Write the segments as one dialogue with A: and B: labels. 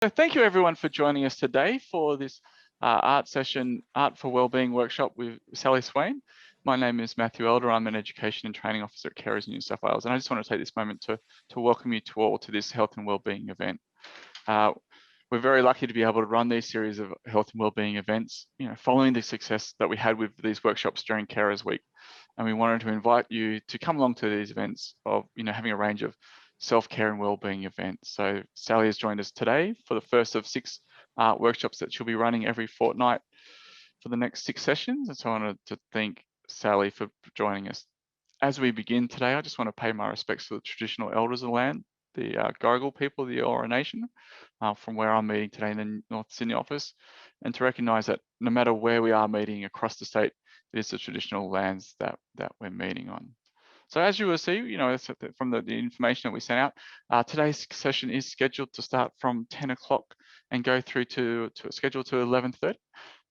A: So thank you everyone for joining us today for this art session, Art for Wellbeing workshop with Sally Swain. My name is Matthew Elder. I'm an Education and Training Officer at Carers New South Wales, and I just want to take this moment to welcome you to all to this health and wellbeing event. We're very lucky to be able to run these series of health and wellbeing events, following the success that we had with these workshops during Carers Week. And we wanted to invite you to come along to these events of, having a range of self-care and wellbeing events. So Sally has joined us today for the first of 6 workshops that she'll be running every fortnight for the next 6 sessions. And so I wanted to thank Sally for joining us. As we begin today, I just want to pay my respects to the traditional elders of the land, the Gadigal people of the Eora Nation, from where I'm meeting today in the North Sydney office, and to recognise that no matter where we are meeting across the state, it is the traditional lands that we're meeting on. So as you will see, from the information that we sent out, today's session is scheduled to start from 10 o'clock and go through to scheduled to 11:30.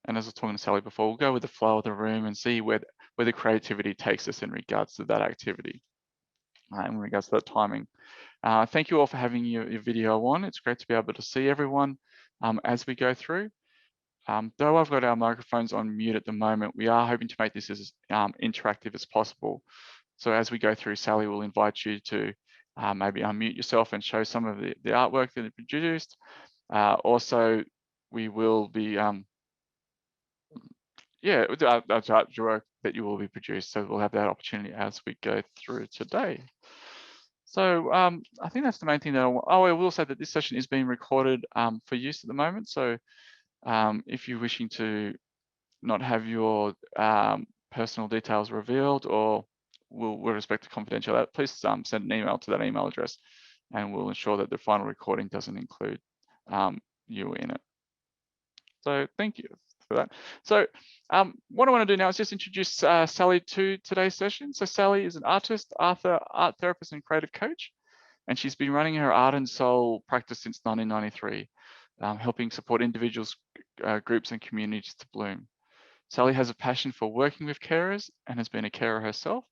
A: And as I was talking to Sally before, we'll go with the flow of the room and see where the creativity takes us in regards to that activity, in regards to that timing. Thank you all for having your video on. It's great to be able to see everyone as we go through. Though I've got our microphones on mute at the moment, we are hoping to make this as interactive as possible. So as we go through, Sally will invite you to maybe unmute yourself and show some of the artwork that is produced. Also, we will be, artwork that you will be produced. So we'll have that opportunity as we go through today. So I think that's the main thing that I will say that this session is being recorded for use at the moment. So if you're wishing to not have your personal details revealed, or we'll respect the confidentiality, please send an email to that email address, and we'll ensure that the final recording doesn't include you in it. So thank you for that. So what I want to do now is just introduce Sally to today's session. So Sally is an artist, author, art therapist, and creative coach, and she's been running her Art and Soul practice since 1993, helping support individuals, groups, and communities to bloom. Sally has a passion for working with carers and has been a carer herself.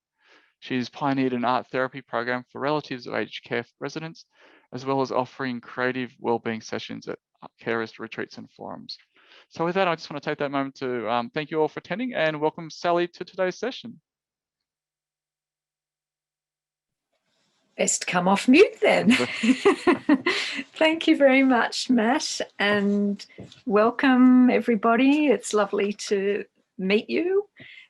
A: She's pioneered an art therapy program for relatives of aged care residents, as well as offering creative wellbeing sessions at carers retreats and forums. So with that, I just want to take that moment to thank you all for attending and welcome Sally to today's session.
B: Best come off mute then. Thank you very much, Matt, and welcome everybody. It's lovely to meet you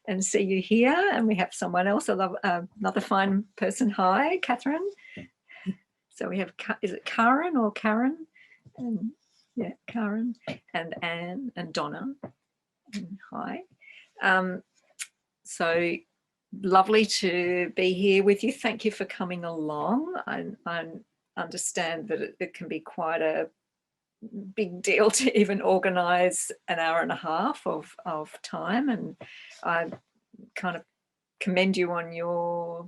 B: and see you here. And we have someone else, another fine person. Hi, Catherine. So we have, is it Karen or Karen? Yeah, Karen and Anne and Donna. And hi. So lovely to be here with you. Thank you for coming along. I understand that it can be quite a big deal to even organise an hour and a half of time, and I kind of commend you on your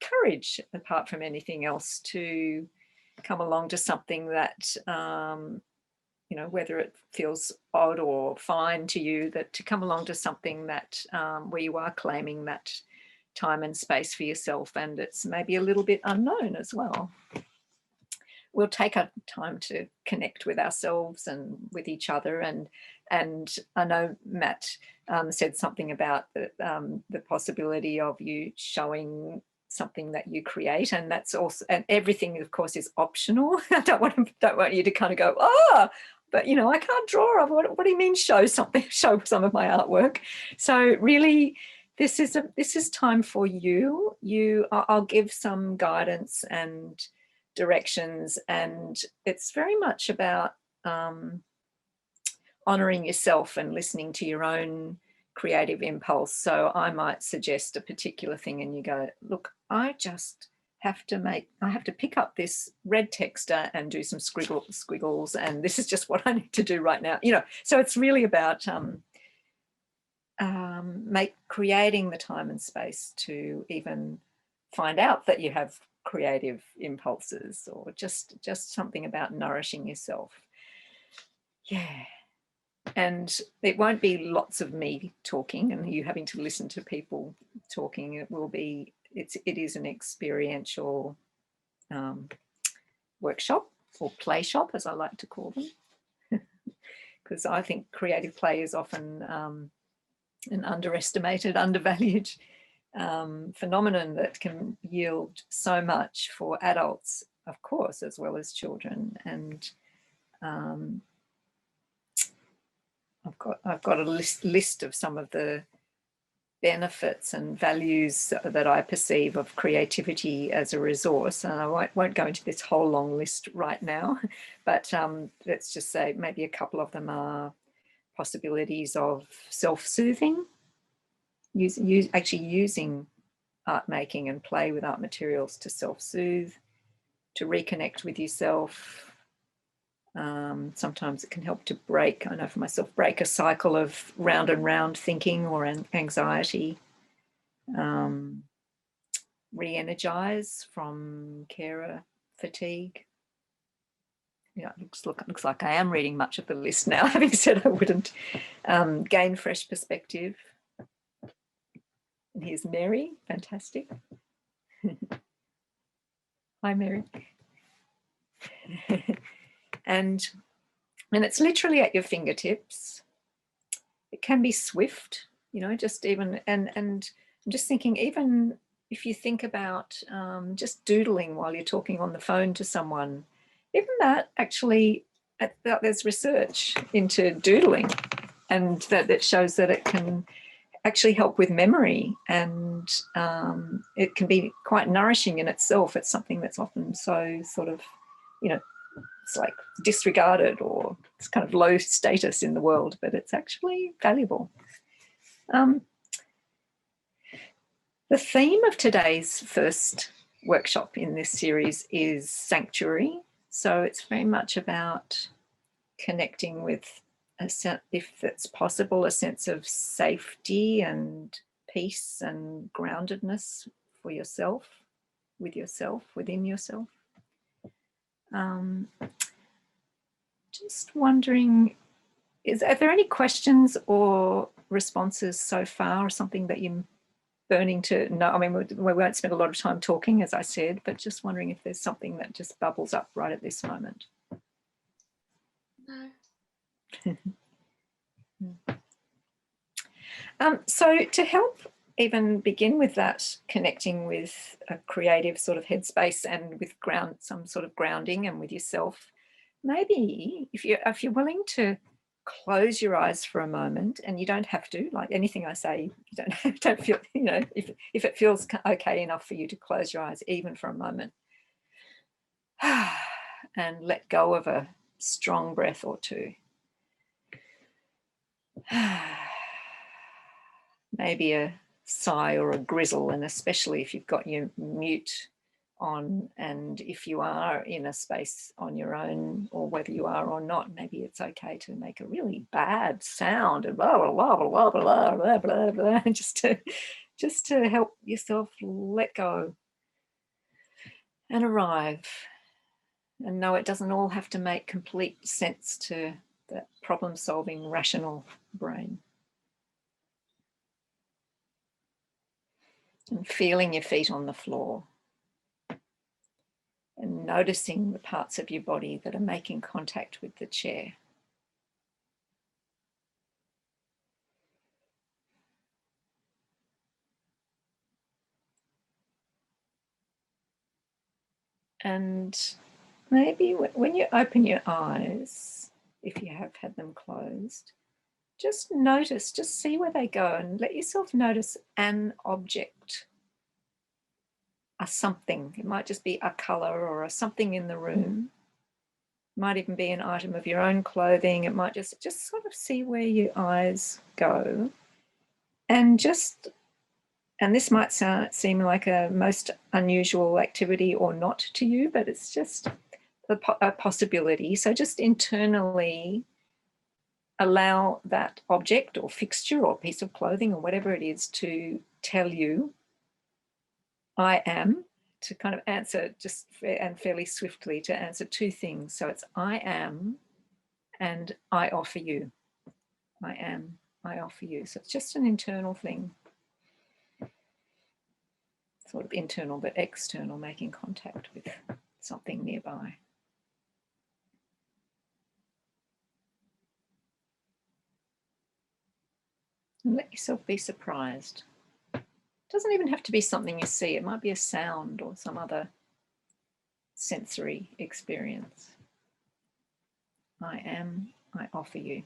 B: courage, apart from anything else, to come along to something that whether it feels odd or fine to you, that to come along to something that where you are claiming that time and space for yourself, and it's maybe a little bit unknown as well. We'll take our time to connect with ourselves and with each other, and I know Matt said something about the possibility of you showing something that you create, and that's also, and everything of course is optional. I don't want you to kind of go, oh, but I can't draw. What do you mean show something? Show some of my artwork. So really, this is time for you. I'll give some guidance and directions, and it's very much about honouring yourself and listening to your own creative impulse. So I might suggest a particular thing and you go, look, I have to pick up this red texter and do some squiggles, and this is just what I need to do right now. So it's really about creating the time and space to even find out that you have creative impulses, or just something about nourishing yourself. Yeah. And it won't be lots of me talking and you having to listen to people talking. It is an experiential workshop. or play shop, as I like to call them, because I think creative play is often an underestimated, undervalued phenomenon that can yield so much for adults, of course, as well as children. And I've got a list of some of the benefits and values that I perceive of creativity as a resource. And I won't go into this whole long list right now, but let's just say maybe a couple of them are possibilities of self-soothing, actually using art making and play with art materials to self-soothe, to reconnect with yourself. Sometimes it can help to break, I know for myself, break a cycle of round and round thinking or anxiety. Re-energize from carer fatigue. Yeah, it looks like I am reading much of the list now, having said I wouldn't. Gain fresh perspective. And here's Mary, fantastic. Hi, Mary. And it's literally at your fingertips. It can be swift, you know, just even, and I'm just thinking, even if you think about just doodling while you're talking on the phone to someone, even that actually, there's research into doodling, and that shows that it can actually help with memory, and it can be quite nourishing in itself. It's something that's often so sort of, you know, it's like disregarded, or it's kind of low status in the world, but it's actually valuable. The theme of today's first workshop in this series is sanctuary. So it's very much about connecting with, if it's possible, a sense of safety and peace and groundedness for yourself, with yourself, within yourself. Just wondering, are there any questions or responses so far, or something that you're burning to know? I mean, we won't spend a lot of time talking, as I said, but just wondering if there's something that just bubbles up right at this moment. No. So to help even begin with that, connecting with a creative sort of headspace and with some sort of grounding and with yourself, maybe if you're willing to close your eyes for a moment, and you don't have to, like anything I say, you don't feel, you know, if it feels okay enough for you to close your eyes even for a moment, and let go of a strong breath or two. Maybe a sigh or a grizzle, and especially if you've got your mute on, and if you are in a space on your own, or whether you are or not, maybe it's okay to make a really bad sound and blah blah blah blah blah blah blah blah, just to help yourself let go and arrive, and know it doesn't all have to make complete sense to that problem-solving rational brain. And feeling your feet on the floor, and noticing the parts of your body that are making contact with the chair. And maybe when you open your eyes, if you have had them closed, just notice, just see where they go, and let yourself notice an object, a something. It might just be a colour or a something in the room. It might even be an item of your own clothing. It might just sort of see where your eyes go, and this might seem like a most unusual activity or not to you, but it's just a possibility. So just internally allow that object or fixture or piece of clothing or whatever it is to tell you, I am, to kind of answer just and fairly swiftly to answer two things. So it's I am and I offer you. I am, I offer you. So it's just an internal thing. Sort of internal but external, making contact with something nearby. And let yourself be surprised. It doesn't even have to be something you see. It might be a sound or some other sensory experience. I am, I offer you.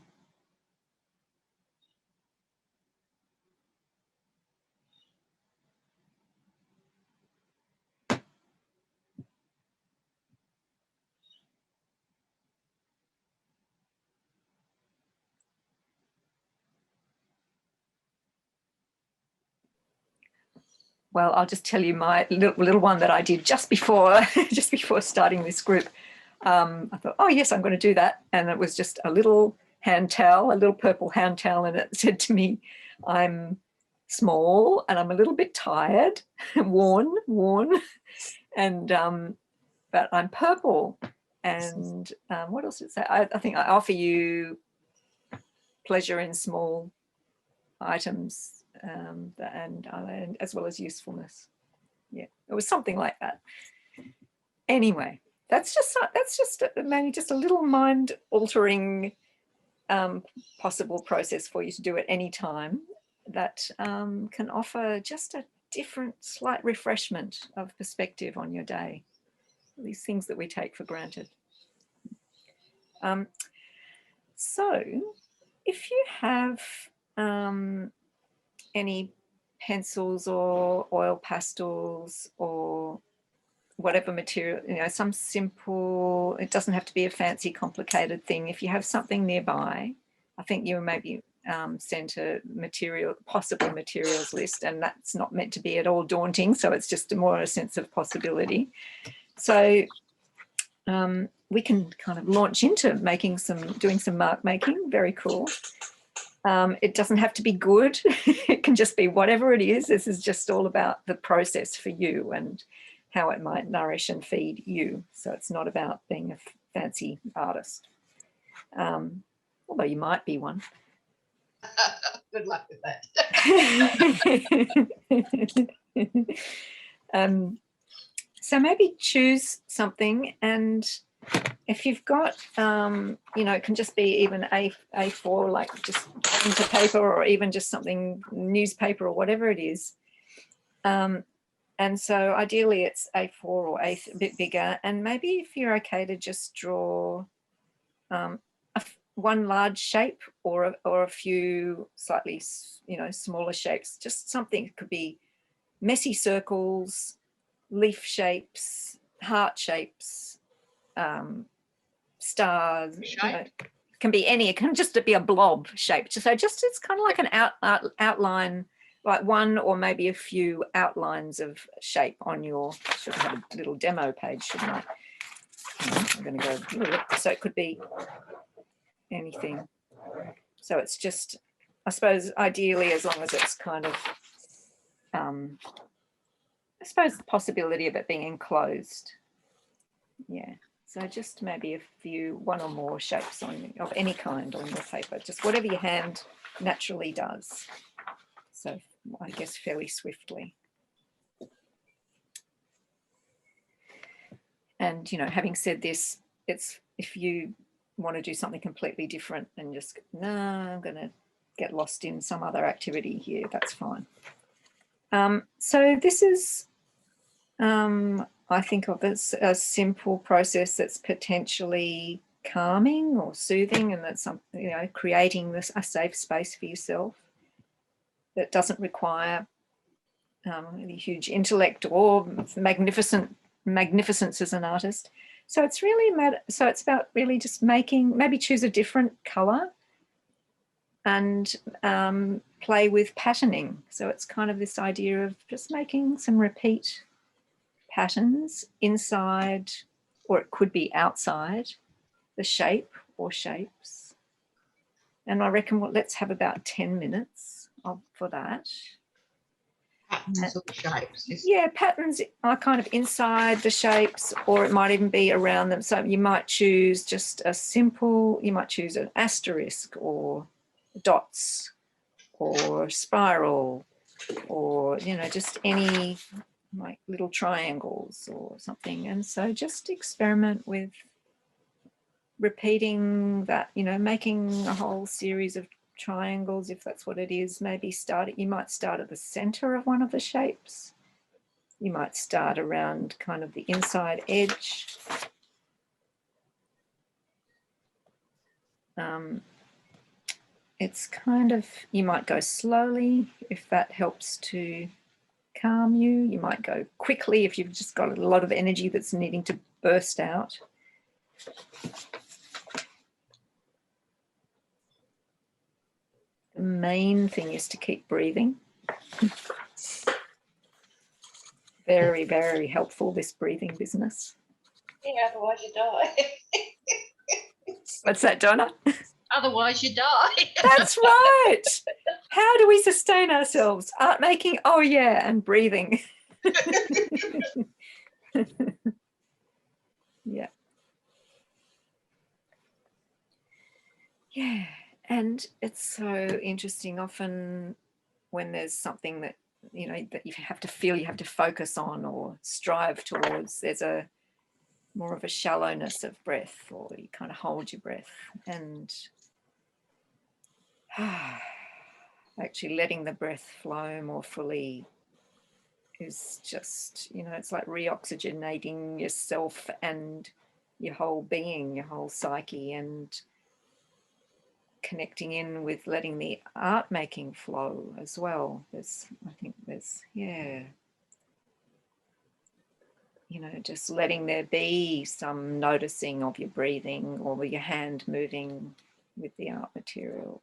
B: Well, I'll just tell you my little one that I did just before starting this group. I thought, oh yes, I'm going to do that. And it was just a little hand towel, a little purple hand towel. And it said to me, I'm small and I'm a little bit tired, worn. And, but I'm purple. And what else did it say? I think I offer you pleasure in small items, and as well as usefulness. Yeah, it was something like that. Anyway, that's just maybe just a little mind-altering possible process for you to do at any time that can offer just a different, slight refreshment of perspective on your day. These things that we take for granted. So, if you have any pencils or oil pastels or whatever material, you know, some simple, it doesn't have to be a fancy complicated thing. If you have something nearby, I think you maybe sent a possible materials list, and that's not meant to be at all daunting, so it's just more a sense of possibility. So we can kind of launch into doing some mark making. Very cool. It doesn't have to be good. It can just be whatever it is. This is just all about the process for you and how it might nourish and feed you. So it's not about being a fancy artist, although you might be one.
C: Good luck with that.
B: So maybe choose something, and if you've got, you know, it can just be even A4, like just into paper, or even just something, newspaper or whatever it is. And so ideally it's A4 or a bit bigger. And maybe if you're okay to just draw one large shape or a few slightly, you know, smaller shapes, just something. It could be messy circles, leaf shapes, heart shapes, stars, you know, can be any, it can just be a blob shape. So just, it's kind of like an outline, like one or maybe a few outlines of shape on your, should have a little demo page, shouldn't I? I'm going to go, so it could be anything. So it's just, I suppose, ideally, as long as it's kind of, I suppose the possibility of it being enclosed. Yeah. So just maybe a few, one or more shapes of any kind on your paper, just whatever your hand naturally does. So I guess fairly swiftly. And, you know, having said this, it's, if you want to do something completely different and just, no, I'm going to get lost in some other activity here, that's fine. So this is, I think of as a simple process that's potentially calming or soothing, and that's something, you know, creating a safe space for yourself that doesn't require any huge intellect or magnificence as an artist. So it's really it's about really just making, maybe choose a different color and play with patterning. So it's kind of this idea of just making some repeat patterns inside, or it could be outside, the shape or shapes. And I reckon, well, let's have about 10 minutes for that.
C: Patterns or shapes.
B: Yeah, patterns are kind of inside the shapes, or it might even be around them. So you might choose just a simple, you might choose an asterisk or dots or spiral, or, you know, just any like little triangles or something. And so just experiment with repeating that, you know, making a whole series of triangles, if that's what it is. Maybe you might start at the center of one of the shapes. You might start around kind of the inside edge. It's kind of, you might go slowly if that helps to calm you. You might go quickly if you've just got a lot of energy that's needing to burst out. The main thing is to keep breathing. Very, very helpful, this breathing business.
C: Yeah, otherwise you die.
B: What's that, Donna?
C: Otherwise you die.
B: That's right. How do we sustain ourselves? Art making, oh yeah, and breathing. Yeah. Yeah, and it's so interesting. Often when there's something that, you know, that you have to feel, you have to focus on or strive towards, there's a more of a shallowness of breath, or you kind of hold your breath, and actually letting the breath flow more fully is just, you know, it's like reoxygenating yourself and your whole being, your whole psyche, and connecting in with letting the art making flow as well. I think there's, yeah, you know, just letting there be some noticing of your breathing or your hand moving with the art material.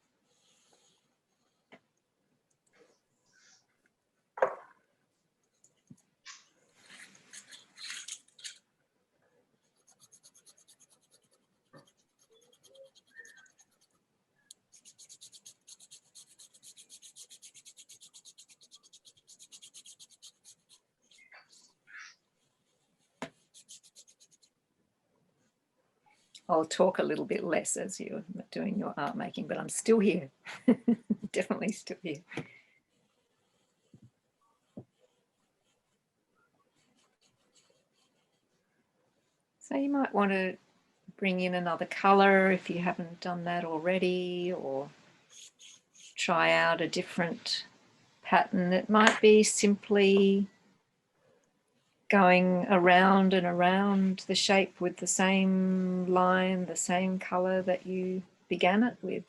B: I'll talk a little bit less as you're doing your art making, but I'm still here. Definitely still here. So you might want to bring in another color if you haven't done that already, or try out a different pattern. It might be simply going around and around the shape with the same line, the same color that you began it with.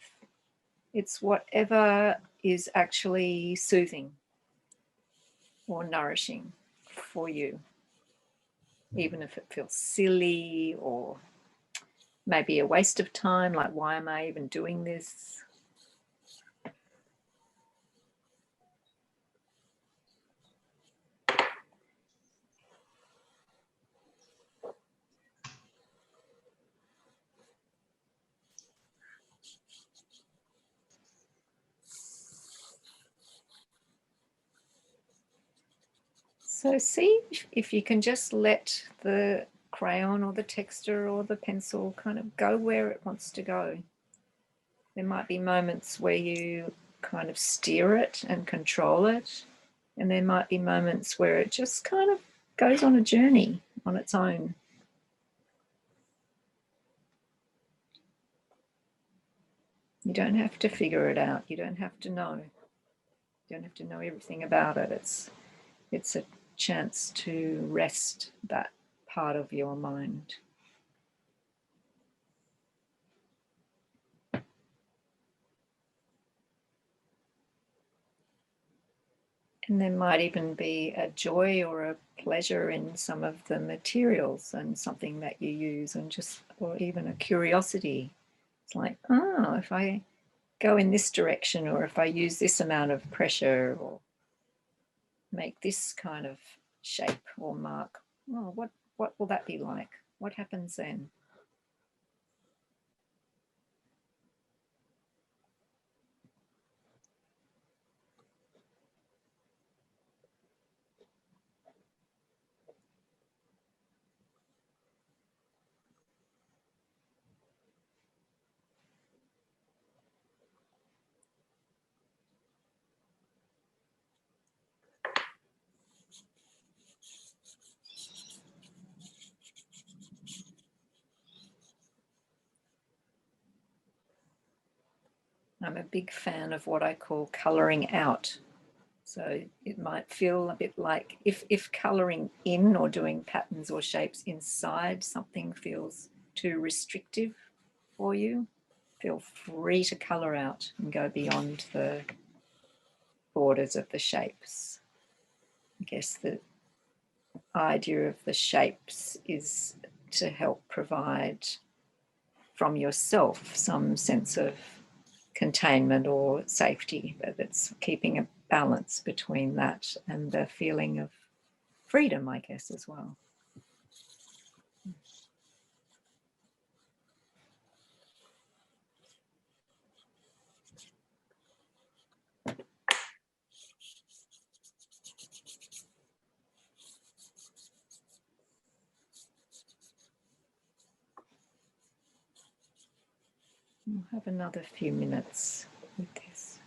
B: It's whatever is actually soothing or nourishing for you, even if it feels silly or maybe a waste of time, like why am I even doing this? So see if you can just let the crayon or the texture or the pencil kind of go where it wants to go. There might be moments where you kind of steer it and control it, and there might be moments where it just kind of goes on a journey on its own. You don't have to figure it out. You don't have to know. You don't have to know everything about it. It's a chance to rest that part of your mind. And there might even be a joy or a pleasure in some of the materials and something that you use, and just, or even a curiosity. It's like, oh, if I go in this direction, or if I use this amount of pressure, or make this kind of shape or mark, oh, what will that be like? What happens then? I'm a big fan of what I call colouring out. So it might feel a bit like if colouring in or doing patterns or shapes inside something feels too restrictive for you, feel free to colour out and go beyond the borders of the shapes. I guess the idea of the shapes is to help provide from yourself some sense of containment or safety, but it's keeping a balance between that and the feeling of freedom, I guess, as well. We'll have another few minutes with this.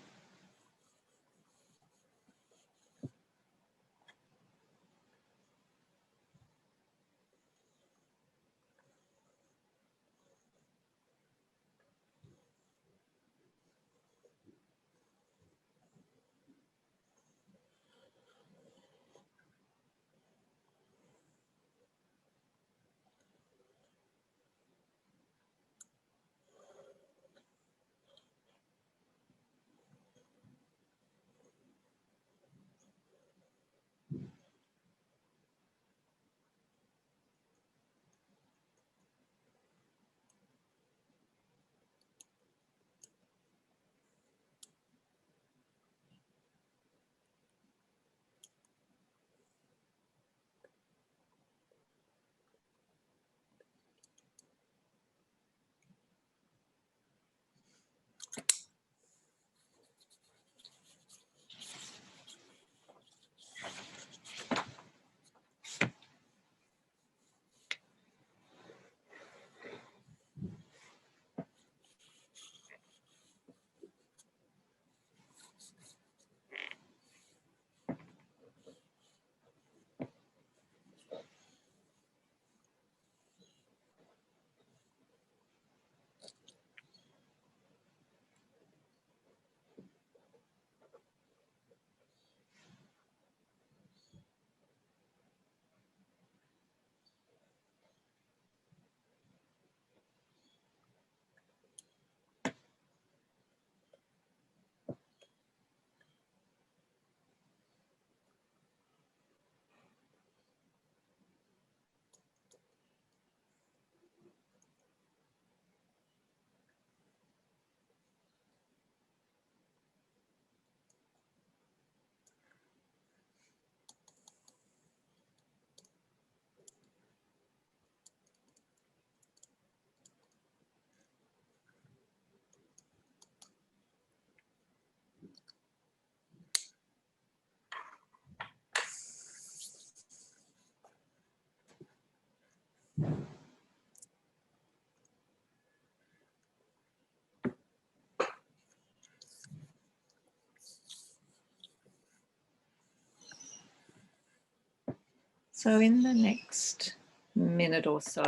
B: So in the next minute or so,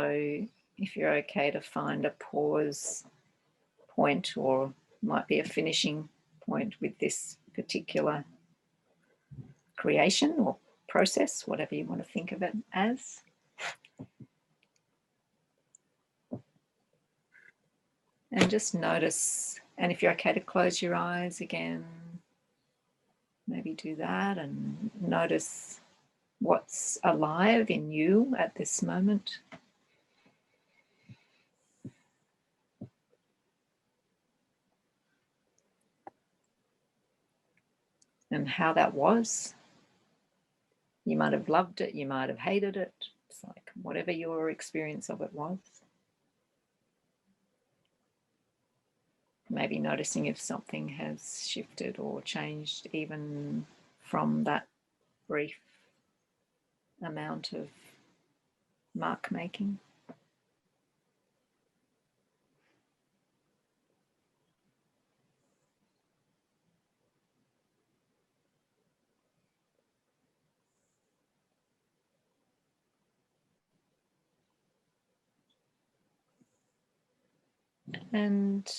B: if you're okay to find a pause point, or might be a finishing point with this particular creation or process, whatever you want to think of it as. And just notice, and if you're okay to close your eyes again, maybe do that and notice what's alive in you at this moment. And how that was. You might have loved it, you might have hated it. It's like whatever your experience of it was. Maybe noticing if something has shifted or changed even from that brief amount of mark making. And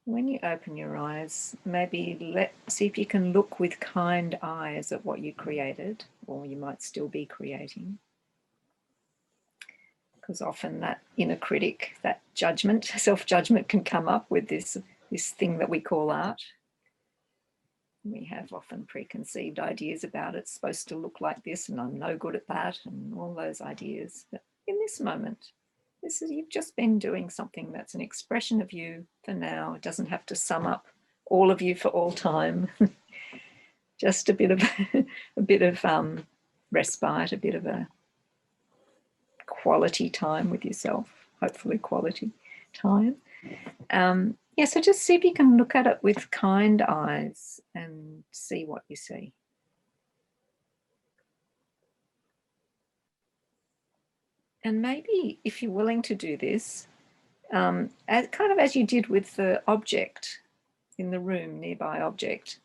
B: When you open your eyes, maybe see if you can look with kind eyes at what you created, or you might still be creating. Because often that inner critic, that judgment, self-judgment can come up with this thing that we call art. We have often preconceived ideas about it's supposed to look like this and I'm no good at that and all those ideas. But in this moment, you've just been doing something that's an expression of you for now. It doesn't have to sum up all of you for all time. Just a bit of respite, a bit of a quality time with yourself, hopefully quality time. Yeah, so just see if you can look at it with kind eyes and see what you see. And maybe if you're willing to do this, kind of as you did with the object in the room, nearby object,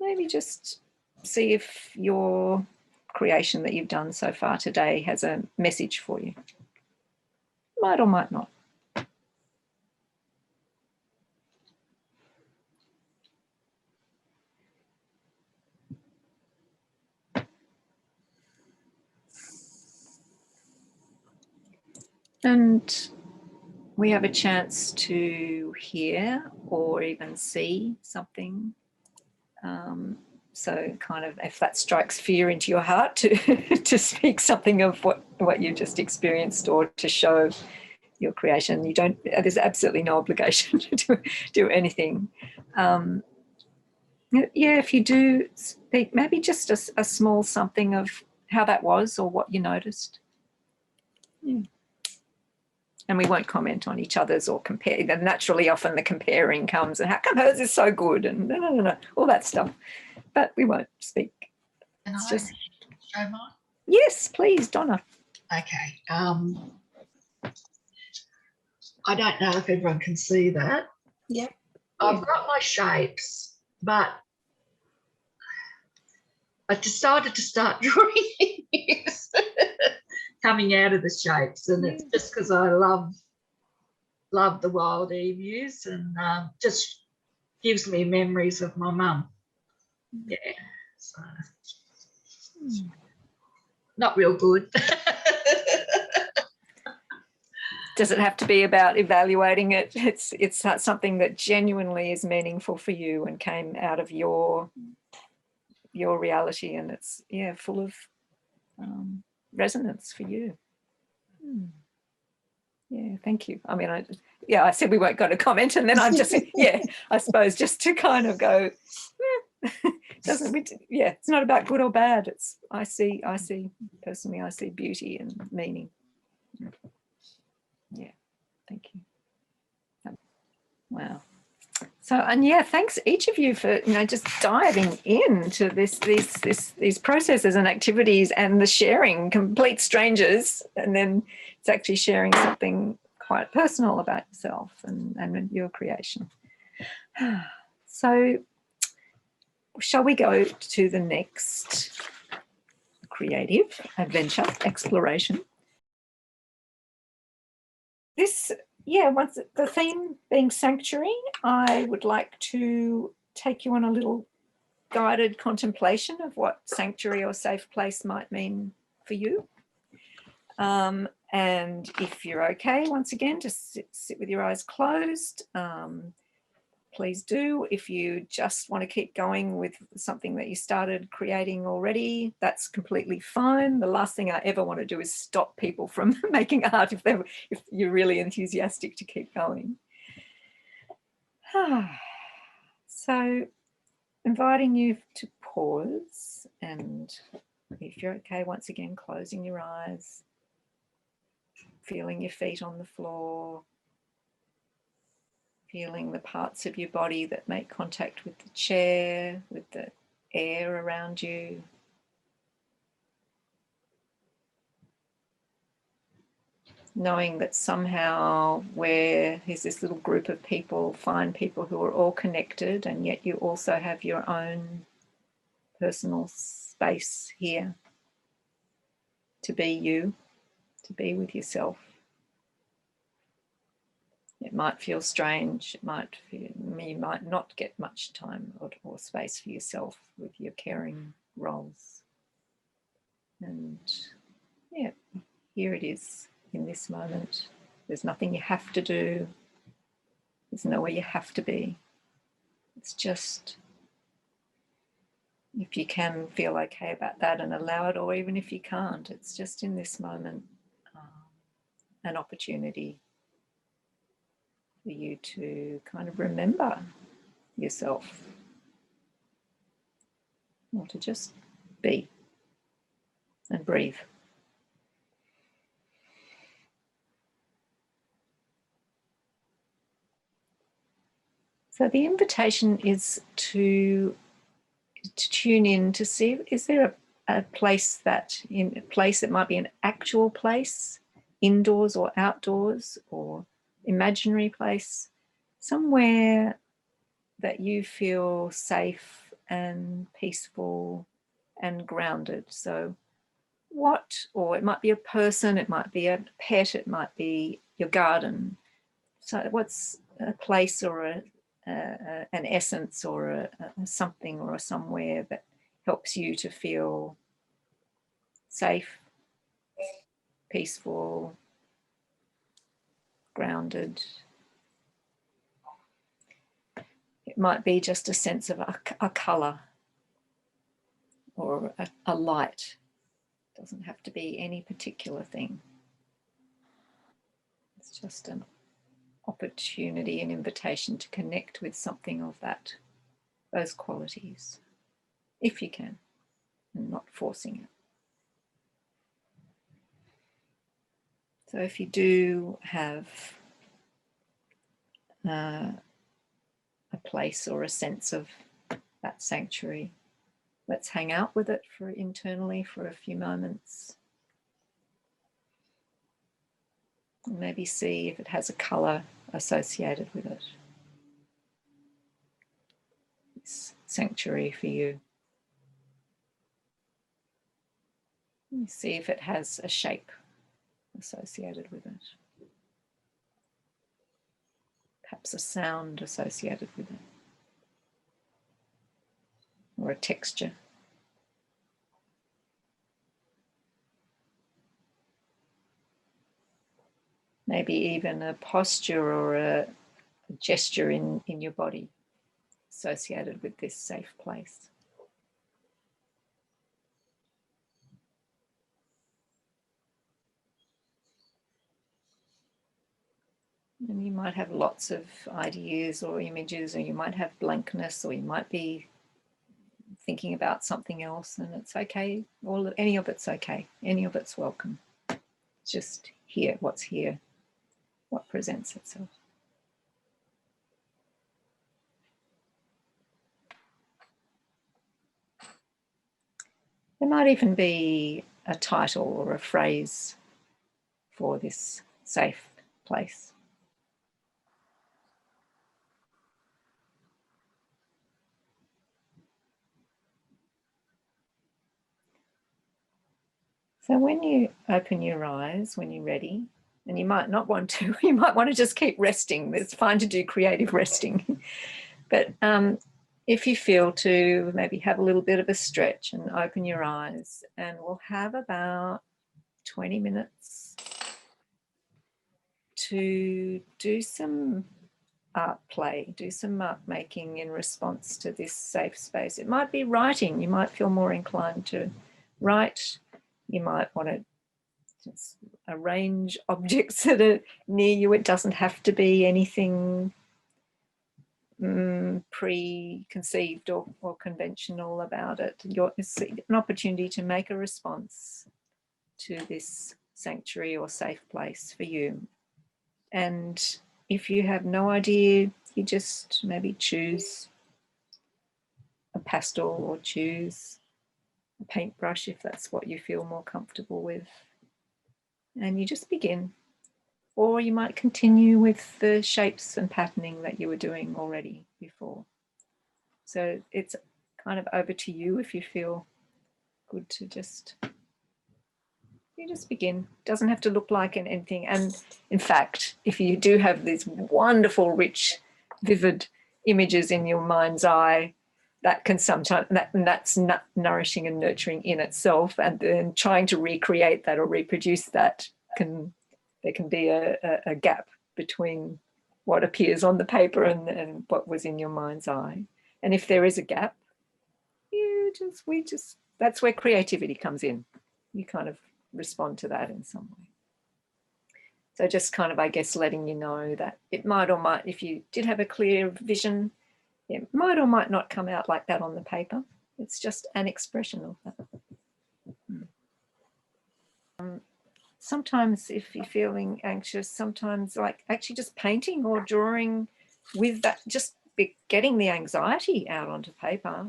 B: maybe just see if your creation that you've done so far today has a message for you. Might or might not. And we have a chance to hear or even see something. So kind of if that strikes fear into your heart, to speak something of what you just experienced or to show your creation. There's absolutely no obligation to do anything. Yeah, if you do speak, maybe just a small something of how that was or what you noticed. Yeah. And we won't comment on each other's or compare. Naturally, often the comparing comes and how come hers is so good and no, all that stuff. But we won't speak.
C: Can
B: It's
C: I
B: just
C: show mine?
B: Yes, please, Donna.
C: Okay. I don't know if everyone can see that.
B: Yeah.
C: I've got my shapes, but I decided to start drawing emus coming out of the shapes, and it's just because I love the wild emus, and just gives me memories of my mum. Yeah, so not real good.
B: Does it have to be about evaluating it? It's not something that genuinely is meaningful for you and came out of your reality, and it's full of resonance for you. Yeah, thank you. I mean, I said we weren't going to comment, and then I'm just I suppose just to kind of go, it's not about good or bad. It's I see personally, I see beauty and meaning. Yeah, thank you. Wow. So, and thanks each of you for just diving into these processes and activities and the sharing, complete strangers, and then it's actually sharing something quite personal about yourself and your creation. So, shall we go to the next creative adventure, exploration? Once the theme being sanctuary, I would like to take you on a little guided contemplation of what sanctuary or safe place might mean for you. And if you're okay, once again, just sit with your eyes closed. Please do. If you just want to keep going with something that you started creating already, that's completely fine. The last thing I ever want to do is stop people from making art if you're really enthusiastic to keep going. So inviting you to pause, and if you're okay, once again, closing your eyes, feeling your feet on the floor, feeling the parts of your body that make contact with the chair, with the air around you. Knowing that somehow here's this little group of people, fine people who are all connected, and yet you also have your own personal space here to be you, to be with yourself. It might feel strange, it might you might not get much time or space for yourself with your caring roles. And yeah, here it is in this moment. There's nothing you have to do. There's nowhere you have to be. It's just, if you can feel okay about that and allow it, or even if you can't, it's just in this moment an opportunity for you to kind of remember yourself, or to just be and breathe. So the invitation is to tune in to see, is there a place it might be an actual place, indoors or outdoors, or imaginary place, somewhere that you feel safe and peaceful and grounded. So or it might be a person, it might be a pet, it might be your garden. So what's a place or an essence or a something or a somewhere that helps you to feel safe, peaceful, grounded? It might be just a sense of a colour or a light. It doesn't have to be any particular thing. It's just an opportunity, an invitation to connect with something of those qualities, if you can, and not forcing it. So if you do have a place or a sense of that sanctuary, let's hang out with it internally for a few moments. And maybe see if it has a colour associated with it. It's sanctuary for you. See if it has a shape associated with it. Perhaps a sound associated with it. Or a texture. Maybe even a posture or a gesture in your body associated with this safe place. And you might have lots of ideas or images, or you might have blankness, or you might be thinking about something else, and it's okay. Any of it's okay. Any of it's welcome. Just here, what's here, what presents itself. There might even be a title or a phrase for this safe place. So when you open your eyes, when you're ready, and you might not want to, you might want to just keep resting. It's fine to do creative resting. But if you feel to, maybe have a little bit of a stretch and open your eyes, and we'll have about 20 minutes to do some art play, do some mark making in response to this safe space. It might be writing. You might feel more inclined to write. You might want to just arrange objects that are near you. It doesn't have to be anything preconceived or conventional about it. It's an opportunity to make a response to this sanctuary or safe place for you. And if you have no idea, you just maybe choose a pastel or choose a paintbrush if that's what you feel more comfortable with. And you just begin. Or you might continue with the shapes and patterning that you were doing already before. So it's kind of over to you if you feel good to just begin. It doesn't have to look like anything. And in fact, if you do have these wonderful, rich, vivid images in your mind's eye, that can sometimes, that's not nourishing and nurturing in itself, and then trying to recreate that or reproduce that, there can be a gap between what appears on the paper and what was in your mind's eye. And if there is a gap, that's where creativity comes in. You kind of respond to that in some way. So just kind of, I guess, letting you know that it might or might, if you did have a clear vision, it might or might not come out like that on the paper. It's just an expression of that. Sometimes if you're feeling anxious, sometimes like actually just painting or drawing with that, just getting the anxiety out onto paper,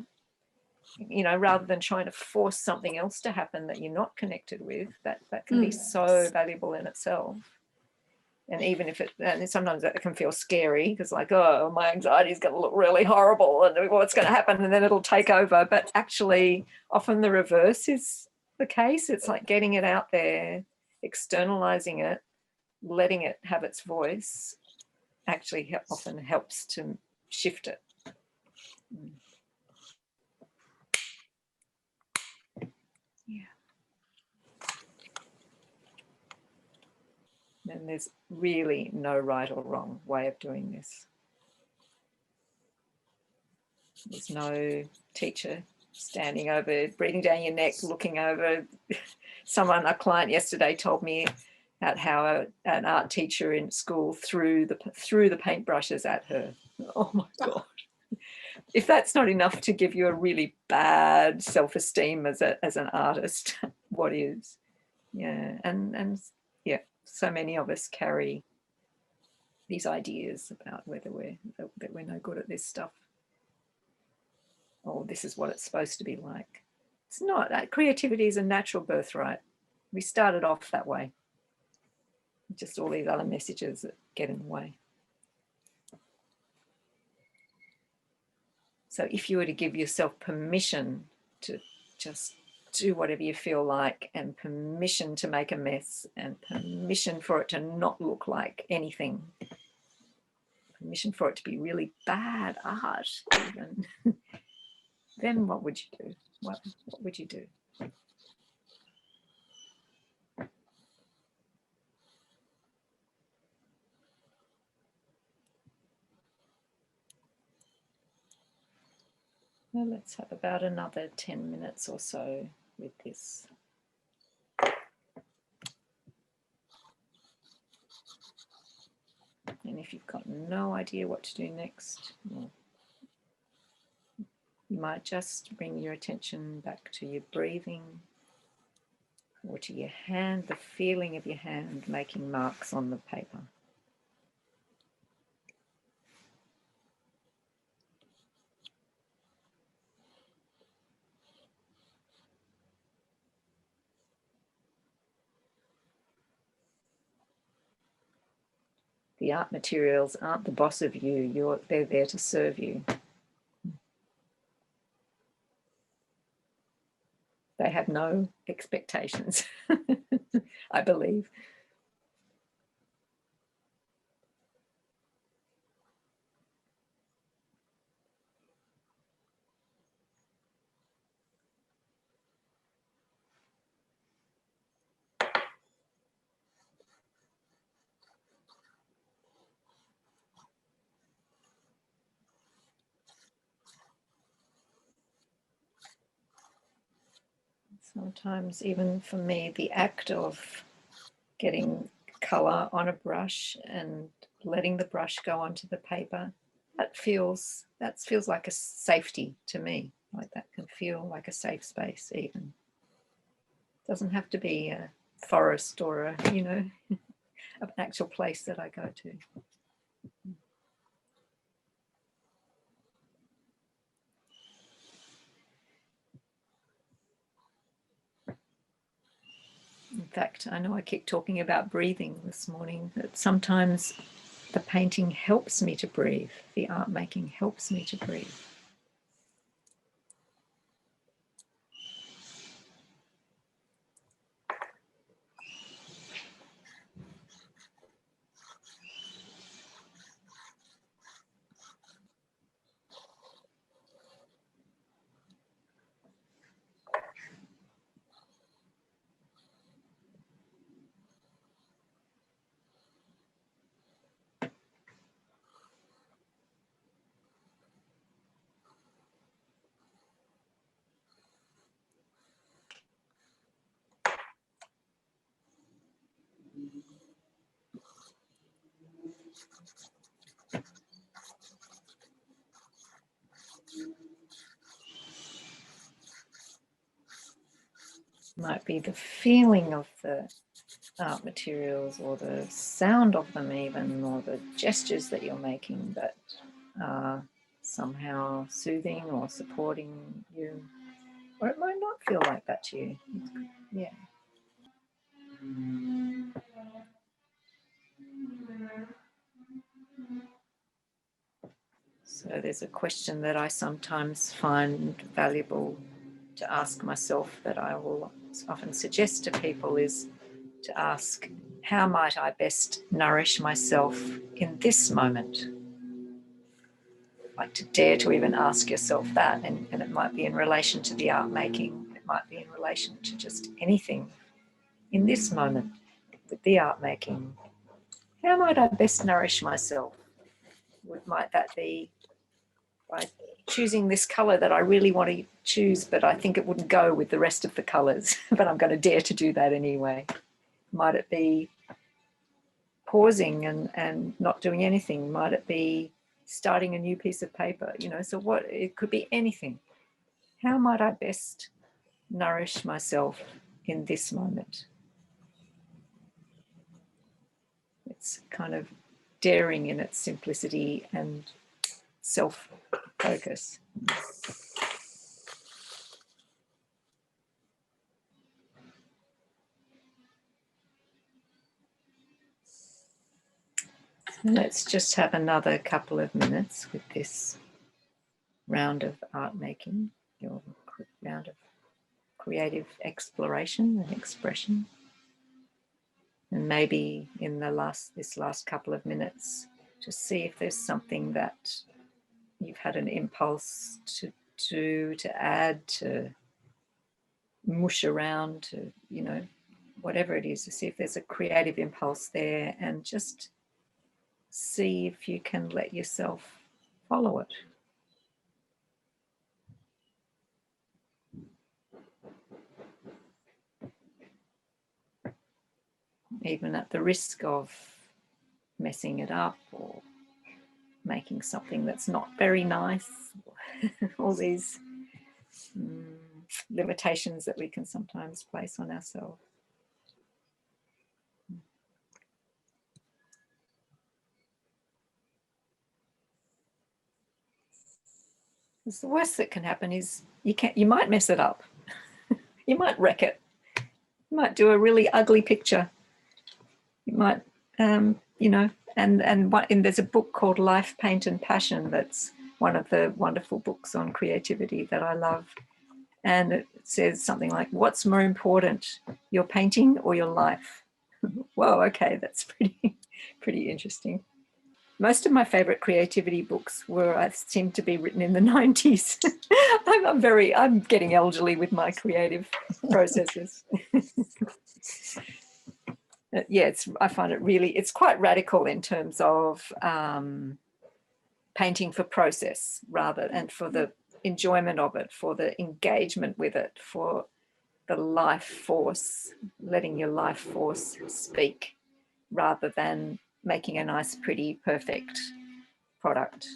B: you know, rather than trying to force something else to happen that you're not connected with, that can be so valuable in itself. And even if and sometimes that can feel scary, because like, oh, my anxiety is going to look really horrible and what's going to happen, and then it'll take over. But actually often the reverse is the case. It's like getting it out there, externalizing it, letting it have its voice actually often helps to shift it. Yeah. And there's really no right or wrong way of doing this. There's no teacher standing over, breathing down your neck, looking over. A client yesterday told me about how an art teacher in school threw the paintbrushes at her. Oh my God. If that's not enough to give you a really bad self-esteem as an artist, what is? Yeah, and yeah, so many of us carry these ideas about whether we're no good at this stuff. Oh, this is what it's supposed to be like. It's not. Creativity is a natural birthright. We started off that way. Just all these other messages that get in the way. So if you were to give yourself permission to just do whatever you feel like, and permission to make a mess, and permission for it to not look like anything, permission for it to be really bad art even, then what would you do? What would you do? Well, let's have about another 10 minutes or so with this. And if you've got no idea what to do next, well, you might just bring your attention back to your breathing, or to your hand, the feeling of your hand making marks on the paper. The art materials aren't the boss of you, they're there to serve you. They have no expectations, I believe. Sometimes even for me, the act of getting colour on a brush and letting the brush go onto the paper, that feels like a safety to me. Like that can feel like a safe space even. It doesn't have to be a forest or a, you know, an actual place that I go to. In fact, I know I keep talking about breathing this morning, that sometimes the painting helps me to breathe, the art making helps me to breathe. might be the feeling of the art materials or the sound of them even, or the gestures that you're making that are somehow soothing or supporting you. Or it might not feel like that to you. Yeah. So there's a question that I sometimes find valuable to ask myself that I will often suggest to people is to ask, how might I best nourish myself in this moment? Like to dare to even ask yourself that, and it might be in relation to the art making, it might be in relation to just anything in this moment with the art making. How might I best nourish myself? Might that be by choosing this colour that I really want to choose, but I think it wouldn't go with the rest of the colours, but I'm going to dare to do that anyway? Might it be pausing and not doing anything? Might it be starting a new piece of paper? You know, so what, it could be anything. How might I best nourish myself in this moment? It's kind of daring in its simplicity and self-focus. Let's just have another couple of minutes with this round of art making, your round of creative exploration and expression. And maybe in this last couple of minutes, just see if there's something that you've had an impulse to do, to add, to mush around, to, you know, whatever it is, to see if there's a creative impulse there, and just see if you can let yourself follow it. Even at the risk of messing it up or making something that's not very nice. All these limitations that we can sometimes place on ourselves. Because the worst that can happen is you might mess it up. You might wreck it. You might do a really ugly picture. You might, you know, and there's a book called Life, Paint and Passion that's one of the wonderful books on creativity that I love. And it says something like, what's more important, your painting or your life? Whoa, okay, that's pretty interesting. Most of my favorite creativity books seem to be written in the 90s. I'm getting elderly with my creative processes. Yeah, I find it's quite radical in terms of painting for process and for the enjoyment of it, for the engagement with it, for the life force, letting your life force speak rather than making a nice, pretty, perfect product.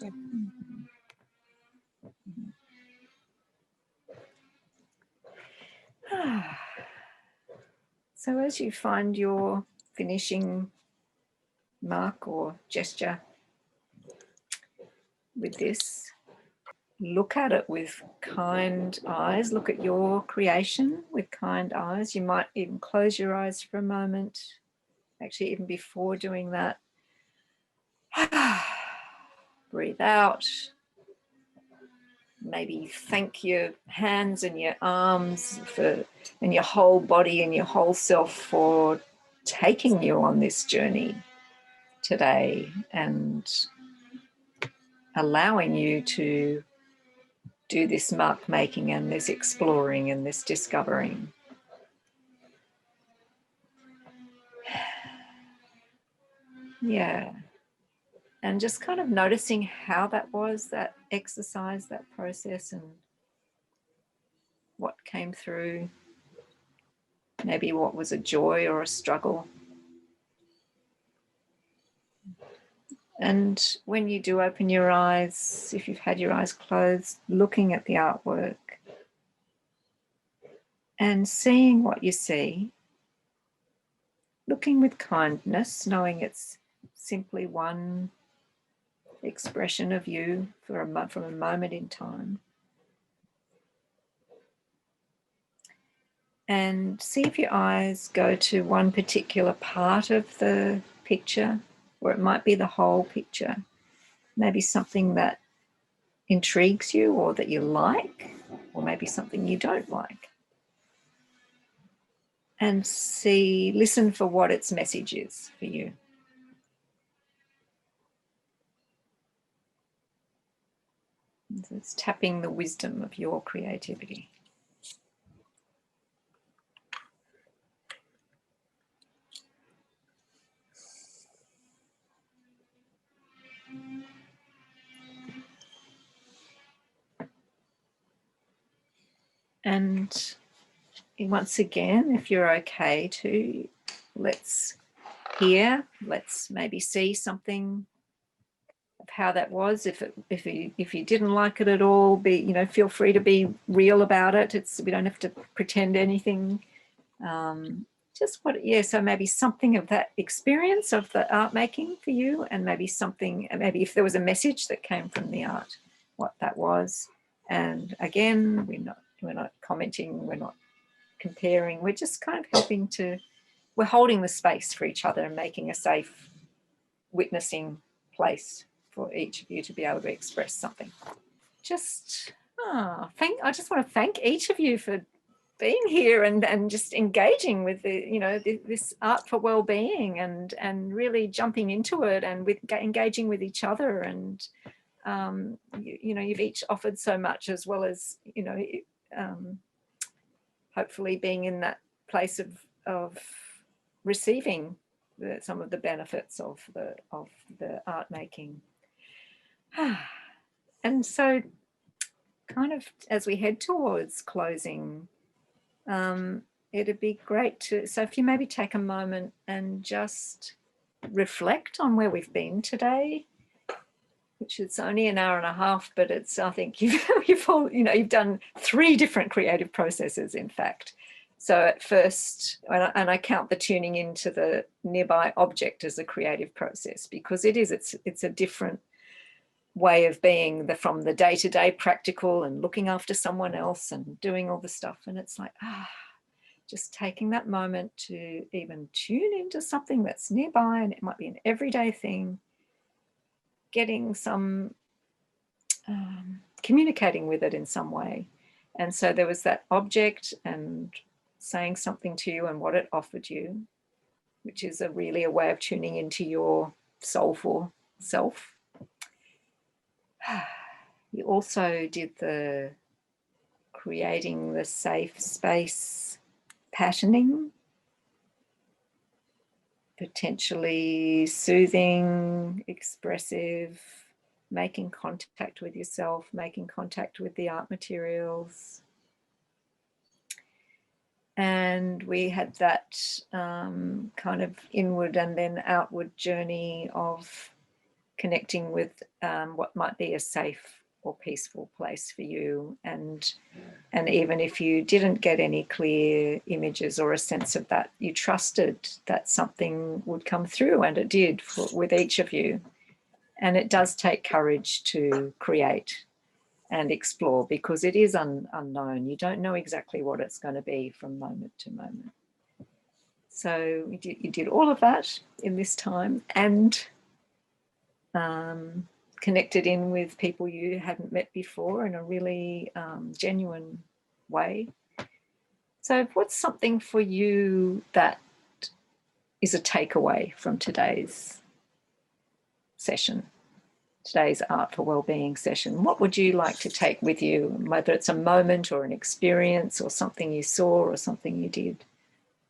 B: So as you find your finishing mark or gesture with this, look at it with kind eyes. Look at your creation with kind eyes. You might even close your eyes for a moment. Actually, even before doing that, breathe out. Maybe thank your hands and your arms and your whole body and your whole self for taking you on this journey today and allowing you to do this mark making and this exploring and this discovering. Yeah. And just kind of noticing how that was, that exercise, that process, and what came through. Maybe what was a joy or a struggle. And when you do open your eyes, if you've had your eyes closed, looking at the artwork, and seeing what you see, looking with kindness, knowing it's simply one expression of you from a moment in time. And see if your eyes go to one particular part of the picture, or it might be the whole picture. Maybe something that intrigues you or that you like, or maybe something you don't like. And listen for what its message is for you. It's tapping the wisdom of your creativity. And once again, if you're okay to, let's maybe see something of how that was. If you didn't like it at all, feel free to be real about it. We don't have to pretend anything. So maybe something of that experience of the art making for you, and maybe if there was a message that came from the art, what that was. And again, we're not commenting, we're not comparing, we're just kind of we're holding the space for each other and making a safe witnessing place for each of you to be able to express something. I just want to thank each of you for being here and just engaging with this art for well-being and really jumping into it and engaging with each other. And you've each offered so much, as well as hopefully being in that place of receiving some of the benefits of the art making. And so kind of as we head towards closing, it'd be great so if you maybe take a moment and just reflect on where we've been today, which is only an hour and a half, but I think you've done 3 different creative processes, in fact. So at first, and I count the tuning into the nearby object as a creative process, because it's a different way of being from the day-to-day practical and looking after someone else and doing all the stuff. And it's like, just taking that moment to even tune into something that's nearby, and it might be an everyday thing, getting some, communicating with it in some way. And so there was that object and saying something to you and what it offered you, which is really a way of tuning into your soulful self. You also did the creating the safe space patterning, potentially soothing, expressive, making contact with yourself, making contact with the art materials. And we had that kind of inward and then outward journey of connecting with what might be a safe or peaceful place for you. And even if you didn't get any clear images or a sense of that, you trusted that something would come through, and it did with each of you. And it does take courage to create and explore, because it is unknown. You don't know exactly what it's going to be from moment to moment. So you did all of that in this time, and connected in with people you hadn't met before in a really genuine way. So what's something for you that is a takeaway from today's session, today's Art for Wellbeing session? What would you like to take with you, whether it's a moment or an experience or something you saw or something you did?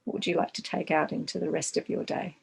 B: What would you like to take out into the rest of your day?